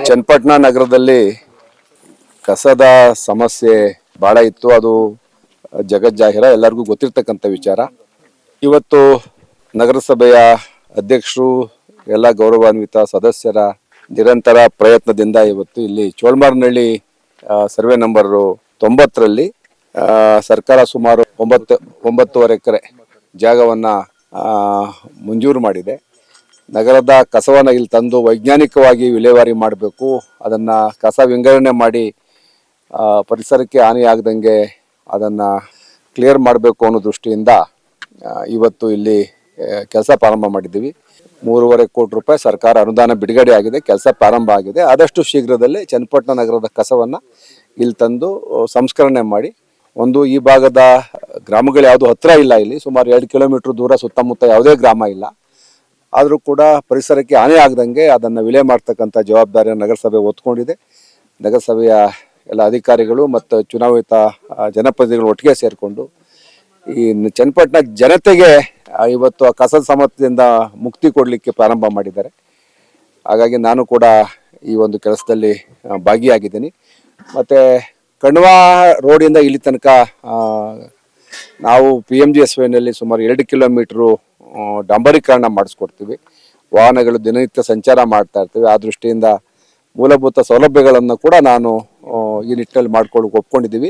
ಚನ್ನಪಟ್ಟಣ ನಗರದಲ್ಲಿ ಕಸದ ಸಮಸ್ಯೆ ಬಹಳ ಇತ್ತು. ಅದು ಜಗಜ್ಜಾಹಿರ, ಎಲ್ಲರಿಗೂ ಗೊತ್ತಿರ್ತಕ್ಕಂಥ ವಿಚಾರ. ಇವತ್ತು ನಗರಸಭೆಯ ಅಧ್ಯಕ್ಷರು, ಎಲ್ಲ ಗೌರವಾನ್ವಿತ ಸದಸ್ಯರ ನಿರಂತರ ಪ್ರಯತ್ನದಿಂದ ಇವತ್ತು ಇಲ್ಲಿ ಚೋಳಮಾರನಹಳ್ಳಿ ಸರ್ವೆ ನಂಬರ್ 90ರಲ್ಲಿ ಸರ್ಕಾರ ಸುಮಾರು 9.5 ಎಕರೆ ಜಾಗವನ್ನ ಮಂಜೂರು ಮಾಡಿದೆ. ನಗರದ ಕಸವನ್ನು ಇಲ್ಲಿ ತಂದು ವೈಜ್ಞಾನಿಕವಾಗಿ ವಿಲೇವಾರಿ ಮಾಡಬೇಕು, ಅದನ್ನು ಕಸ ವಿಂಗಡಣೆ ಮಾಡಿ ಪರಿಸರಕ್ಕೆ ಹಾನಿಯಾಗದಂಗೆ ಅದನ್ನು ಕ್ಲಿಯರ್ ಮಾಡಬೇಕು ಅನ್ನೋ ದೃಷ್ಟಿಯಿಂದ ಇವತ್ತು ಇಲ್ಲಿ ಕೆಲಸ ಪ್ರಾರಂಭ ಮಾಡಿದ್ದೀವಿ. 3.5 ಕೋಟಿ ರೂಪಾಯಿ ಸರ್ಕಾರ ಅನುದಾನ ಬಿಡುಗಡೆ ಆಗಿದೆ, ಕೆಲಸ ಪ್ರಾರಂಭ ಆಗಿದೆ. ಆದಷ್ಟು ಶೀಘ್ರದಲ್ಲೇ ಚನ್ನಪಟ್ಟಣ ನಗರದ ಕಸವನ್ನು ಇಲ್ಲಿ ತಂದು ಸಂಸ್ಕರಣೆ ಮಾಡಿ, ಈ ಭಾಗದ ಗ್ರಾಮಗಳು ಯಾವುದು ಹತ್ತಿರ ಇಲ್ಲ, ಇಲ್ಲಿ ಸುಮಾರು 2 ಕಿಲೋಮೀಟರ್ ದೂರ ಸುತ್ತಮುತ್ತ ಯಾವುದೇ ಗ್ರಾಮ ಇಲ್ಲ. ಆದರೂ ಕೂಡ ಪರಿಸರಕ್ಕೆ ಹಾನಿ ಆಗದಂಗೆ ಅದನ್ನು ವಿಲೆ ಮಾಡ್ತಕ್ಕಂಥ ಜವಾಬ್ದಾರಿಯನ್ನು ನಗರಸಭೆ ಹೊತ್ಕೊಂಡಿದೆ. ನಗರಸಭೆಯ ಎಲ್ಲ ಅಧಿಕಾರಿಗಳು ಮತ್ತು ಚುನಾಯಿತ ಜನಪ್ರತಿನಿಧಿಗಳು ಒಟ್ಟಿಗೆ ಸೇರಿಕೊಂಡು ಈ ಚನ್ನಪಟ್ಟಣ ಜನತೆಗೆ ಇವತ್ತು ಆ ಕಸದ ಸಮಸ್ಯೆಯಿಂದ ಮುಕ್ತಿ ಕೊಡಲಿಕ್ಕೆ ಪ್ರಾರಂಭ ಮಾಡಿದ್ದಾರೆ. ಹಾಗಾಗಿ ನಾನು ಕೂಡ ಈ ಒಂದು ಕೆಲಸದಲ್ಲಿ ಭಾಗಿಯಾಗಿದ್ದೀನಿ. ಮತ್ತು ಕಣ್ವಾ ರೋಡಿಂದ ಇಲ್ಲಿ ತನಕ ನಾವು PMGSYನಲ್ಲಿ ಸುಮಾರು 2 ಕಿಲೋಮೀಟ್ರು ಡಾಂಬರೀಕರಣ ಮಾಡಿಸ್ಕೊಡ್ತೀವಿ. ವಾಹನಗಳು ದಿನನಿತ್ಯ ಸಂಚಾರ ಮಾಡ್ತಾ ಇರ್ತೀವಿ. ಆ ದೃಷ್ಟಿಯಿಂದ ಮೂಲಭೂತ ಸೌಲಭ್ಯಗಳನ್ನು ಕೂಡ ನಾನು ಈ ನಿಟ್ಟಿನಲ್ಲಿ ಮಾಡ್ಕೊಳ್ಳೋಕೆ ಒಪ್ಕೊಂಡಿದ್ದೀವಿ.